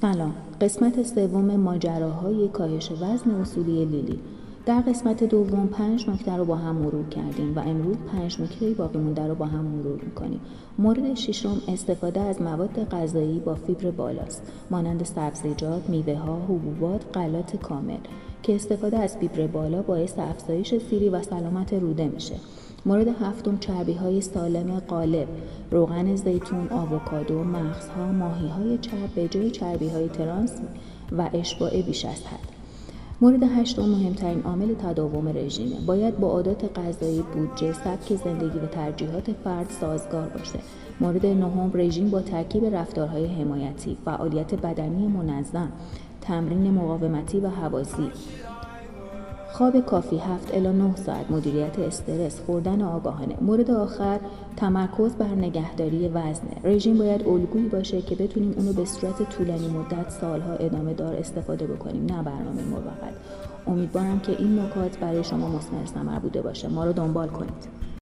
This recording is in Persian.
سلام. قسمت سوم ماجراهای کاهش وزن اصولی لیلی. در قسمت دوم 5 نکته رو با هم مرور کردیم و امروز 5 نکته باقی مونده رو با هم مرور میکنیم. مورد ششم استفاده از مواد غذایی با فیبر بالاست، مانند سبزیجات، میوه ها، حبوبات، غلات کامل که استفاده از فیبر بالا باعث افزایش سیری و سلامت روده میشه. مورد هفتم چربی‌های سالم غالب، روغن زیتون، آووکادو، مغزها، ماهی‌های چرب به جای چربی‌های ترانس و اشباع بیش از حد. مورد هشتم مهمترین عامل تداوم رژیمه. باید با عادات غذایی، بودجه، سبک زندگی و ترجیحات فرد سازگار باشه. مورد نهم رژیم با ترکیب رفتارهای حمایتی، فعالیت بدنی منظم، تمرین مقاومتی و هوازی، خواب کافی 7 الی 9 ساعت، مدیریت استرس، خوردن آگاهانه. مورد آخر تمرکز بر نگهداری وزنه. رژیم باید الگویی باشه که بتونیم اونو به صورت طولانی مدت سالها ادامه دار استفاده بکنیم، نه برنامه موقت. امیدوارم که این نکات برای شما مثمر ثمر بوده باشه. ما رو دنبال کنید.